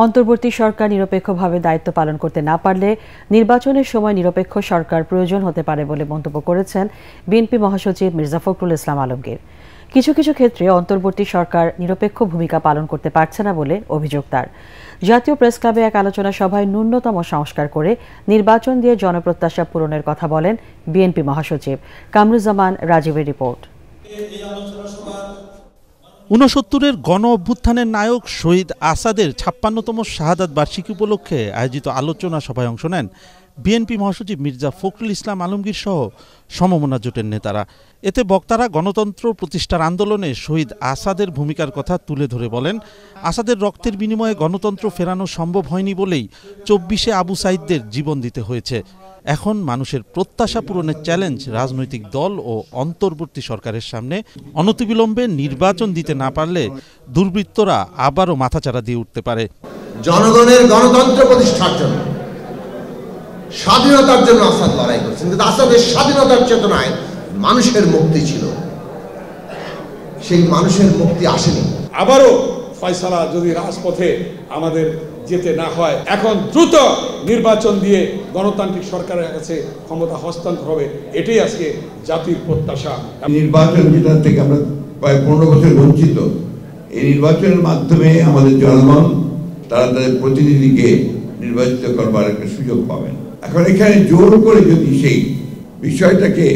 অন্তর্বর্তী সরকার নিরপেক্ষভাবে দায়িত্ব পালন করতে না পারলে নির্বাচনের সময় নিরপেক্ষ সরকার প্রয়োজন হতে পারে বলে মন্তব্য করেছেন বিএনপি মহাসচিব মির্জা ফখরুল ইসলাম আলমগীর। কিছু কিছু ক্ষেত্রে অন্তর্বর্তী সরকার নিরপেক্ষ ভূমিকা পালন করতে পারছে না বলে অভিযোগ তার। জাতীয় প্রেস ক্লাবে এক আলোচনা সভায় ন্যূনতম সংস্কার করে নির্বাচন দিয়ে জনপ্রত্যাশা পূরণের কথা বলেন বিএনপি মহাসচিব। কামরুজ্জামান রাজীবের রিপোর্ট। ৬৯-এর গণ অভ্যুত্থানের নায়ক শহীদ আসাদের ৫৬তম শাহাদাত বার্ষিকী উপলক্ষে আয়োজিত আলোচনা সভায় অংশ নেন বিএনপি মহাসচিব মির্জা ফখরুল ইসলাম আলমগীর সহ সমমনা জোটের নেতারা। এতে বক্তারা গণতন্ত্র প্রতিষ্ঠার আন্দোলনে শহীদ আসাদের ভূমিকার কথা তুলে ধরে বলেন, আসাদের রক্তের বিনিময়ে গণতন্ত্র ফেরানো সম্ভব হয়নি বলেই ২৪শে আবু সাইদদের জীবন দিতে হয়েছে। এখন মানুষের প্রত্যাশা পূরণের চ্যালেঞ্জ রাজনৈতিক দল ও অন্তর্বর্তী সরকারের সামনে। অনতিবিলম্বে নির্বাচন দিতে না পারলে দুর্বৃত্তরা আবারও মাথাচাড়া দিয়ে উঠতে পারে। জনগণের গণতন্ত্র প্রতিষ্ঠার জন্য, স্বাধীনতার জন্য আসাদ লড়াই করছেন, কিন্তু আসাদের স্বাধীনতার চেতনায় মানুষের মুক্তি ছিল, সেই মানুষের মুক্তি আসেনি। আবারও ফয়সালা যদি রাজপথে আমাদের যেতে না হয়, এখন দ্রুত নির্বাচন দিয়ে গণতান্ত্রিক সরকারের কাছে ক্ষমতা হস্তান্তর হবে, এটাই আজকে জাতির প্রত্যাশা। নির্বাচন যেটা থেকে আমরা প্রায় ১৫ বছর বঞ্চিত, এই নির্বাচনের মাধ্যমে আমাদের জনগণ তারা তাদের প্রতিনিধিকে নির্বাচিত করবার একটা সুযোগ পাবেন। এখন এখানে জোর করে যদি সেই বিষয়টাকে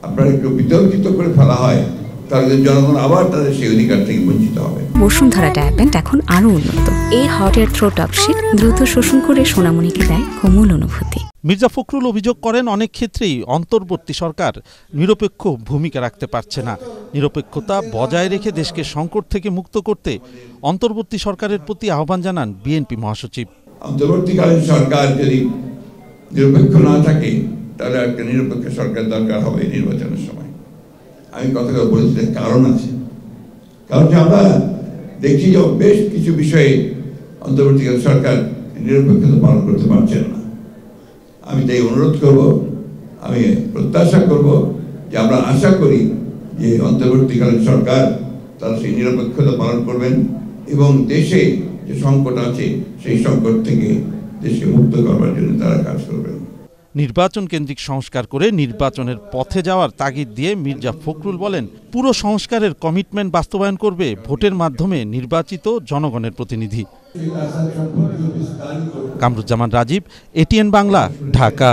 আপনার একটু বিতর্কিত করে ফেলা হয়, তাহলে জনগণ আবার তাদের সেই অধিকার থেকে বঞ্চিত হবে। বসুন্ধরা ডায়াপেন্ট এখন আরো উন্নত। এই হট এয়ার থ্রো টপশিট দ্রুত শোষণ করে সোনামণিকে দেয় কোমল অনুভূতি। মির্জা ফখরুল অভিযোগ করেন, অনেক ক্ষেত্রেই অন্তর্বর্তী সরকার নিরপেক্ষ ভূমিকা রাখতে পারছে না। নিরপেক্ষতা বজায় রেখে দেশকে সংকট থেকে মুক্ত করতে অন্তর্বর্তী সরকারের প্রতি আহ্বান জানান বিএনপি মহাসচিব। অন্তর্বর্তীকালীন সরকার যদি নিরপেক্ষ না থাকে, তাহলে একটা নিরপেক্ষ সরকার দরকার হবে নির্বাচনের সময়। আমি কথাটা বলেছি, কারণ আছে। কারণ আমরা দেখছি যে বেশ কিছু বিষয়ে অন্তর্বর্তীকালীন সরকার নিরপেক্ষতা পালন করতে পারছেন না। আমি তাই অনুরোধ করব, আমি প্রত্যাশা করব যে আমরা আশা করি যে অন্তর্বর্তীকালীন সরকার তারা সেই নিরপেক্ষতা পালন করবেন এবং দেশে যে সংকট আছে সেই সংকট থেকে দেশকে মুক্ত করবার জন্য তারা কাজ করবেন। নির্বাচন কেন্দ্রিক সংস্কার করে নির্বাচনের পথে যাওয়ার তাগিদ দিয়ে মির্জা ফখরুল বলেন, পুরো সংস্কারের কমিটমেন্ট বাস্তবায়ন করবে ভোটের মাধ্যমে নির্বাচিত জনগণের প্রতিনিধি। কামরুজ্জামান রাজীব, এটিএন বাংলা, ঢাকা।